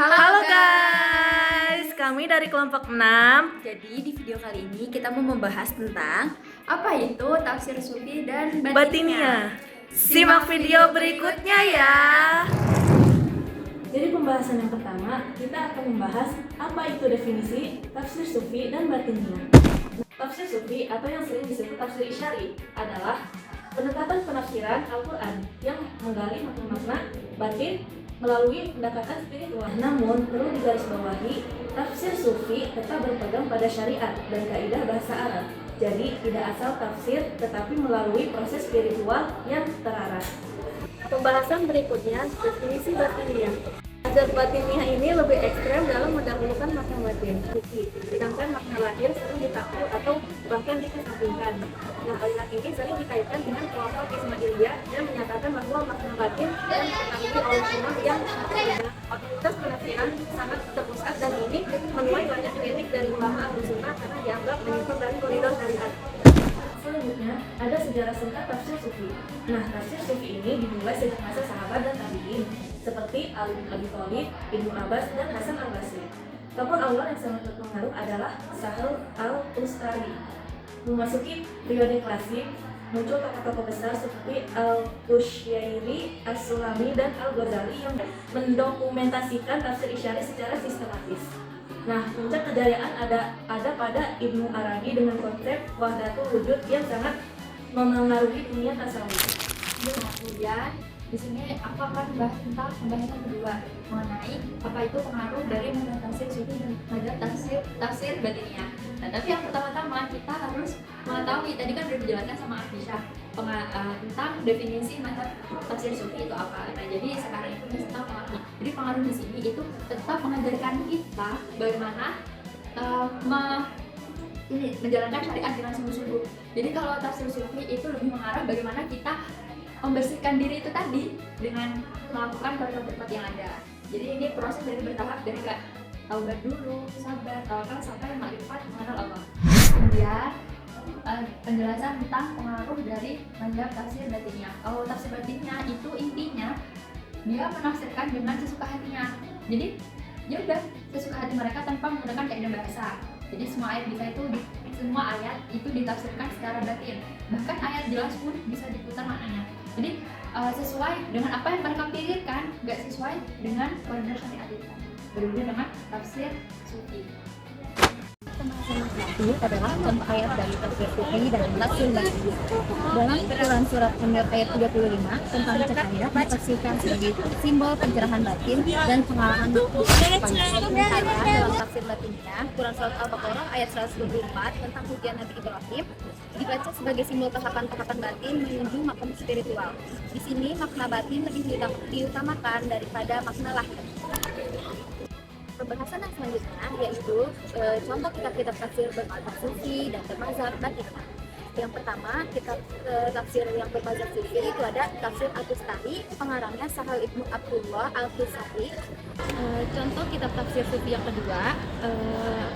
Halo guys, kami dari kelompok 6. Jadi di video kali ini kita mau membahas tentang apa itu tafsir sufi dan Batinia. Simak video berikutnya ya. Jadi pembahasan yang pertama, kita akan membahas apa itu definisi tafsir sufi dan batinia. Tafsir sufi atau yang sering disebut tafsir isyari adalah pendekatan penafsiran Al-Quran yang menggali makna-makna batin melalui pendekatan spiritual. Namun perlu digarisbawahi, tafsir sufi tetap berpegang pada syariat dan kaidah bahasa Arab. Jadi tidak asal tafsir tetapi melalui proses spiritual yang terarah. Pembahasan berikutnya, definisi batinia. Azab batinia ini lebih ekstrem dalam mendahulukan makna batin, sedangkan makna lahir sering ditakluk atau bahkan dikesampingkan. Nah, aliran ini sering dikaitkan dengan kelompok Ismailiyah yang menyatakan bahwa makna batin dan diketahui oleh Allah yang berbeda. Otoritas penafsiran sangat terpusat dan ini menuai banyak kritik dari ulama Ahlussunnah karena dianggap menyimpang dari koridor syariat. Selanjutnya, ada sejarah singkat tafsir sufi. Nah, tafsir sufi ini dimulai sejak masa sahabat dan tabi'in, seperti Ali bin Abi Thalib, Ibnu Abbas, dan Hasan al-Basri. Tokoh awal yang sangat berpengaruh adalah Sahal al-Tustari. Memasuki periode klasik, muncul tokoh-tokoh besar seperti Al-Qushayri, As-Sulami, dan Al-Ghazali yang mendokumentasikan tafsir isyari secara sistematis. Nah, puncak kejayaan ada pada Ibnu Arabi dengan konsep wahdatul wujud yang sangat memengaruhi dunia tasawuf. Kemudian di sini aku akan bahas tentang pembahasan kedua mengenai apa itu pengaruh dari mazhab tafsir sufi dan mazhab tafsir batinia. Nah, tapi yang pertama-tama kita harus mengetahui, tadi kan sudah dijelaskan sama Afisha tentang definisi mazhab tafsir sufi itu apa. Nah, jadi sekarang itu tentang pengaruh. Jadi pengaruh di sini itu tetap mengajarkan kita bagaimana menjalankan syariat dengan sungguh-sungguh. Jadi kalau tafsir sufi itu lebih mengarah bagaimana kita membersihkan diri itu tadi dengan melakukan perkara-perkara yang ada. Jadi ini proses dari bertahap, dari taubat dulu, sabar, tawakal sampai makrifat mengenal Allah. Kemudian penjelasan tentang pengaruh dari mazhab tafsir batinia. Kalau tafsir batinia itu intinya dia menafsirkan dengan sesuka hatinya. Jadi ya udah sesuka hati mereka tanpa menggunakan kaidah bahasa. Jadi semua ayat itu ditafsirkan secara batin. Bahkan ayat jelas pun bisa diputar maknanya. Jadi sesuai dengan apa yang mereka pikirkan, nggak sesuai dengan koridor syariat itu. Berbeda dengan tafsir sufi. Pembahasan terakhir adalah contoh ayat dari tafsir sufi dan tafsir batinia. Dalam Quran surat An-Nur ayat 35 tentang cahaya ditafsirkan sebagai simbol pencerahan batin dan pengalaman panjang. Misalnya dalam tafsir batinia, Quran surat Al-Baqarah ayat 124 tentang pujian Nabi Ibrahim dibaca sebagai simbol tahapan-tahapan batin menuju makam spiritual. Di sini makna batin lebih diutamakan daripada makna lahir. Pembahasan yang selanjutnya yaitu contoh kitab-kitab tafsir bermazhab sufi dan bermazhab batinia. Yang pertama, kitab tafsir yang bermazhab sufi itu ada tafsir Al-Bustari, pengarangnya Sahal Ibnu Abdullah Al-Qusari. Contoh kitab tafsir sufi yang kedua,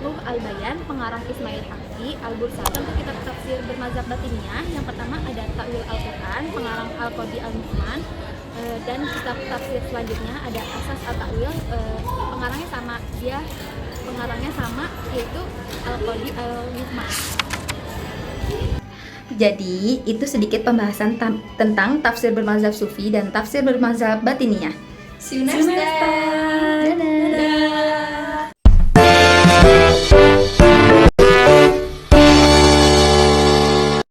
Ruh Al-Bayan, pengarang Ismail Haqqi Al-Bursari. Contoh kitab tafsir bermazhab batinia yang pertama ada Ta'wil Al-Quran, pengarang Al-Qadi Al-Nu'man. Dan kitab tafsir selanjutnya ada Asas At-Ta'wil, pengarangnya sama yaitu Al-Qadi Al-Nu'man. Jadi itu sedikit pembahasan tentang tafsir bermazhab sufi dan tafsir bermazhab batinia. See you next time.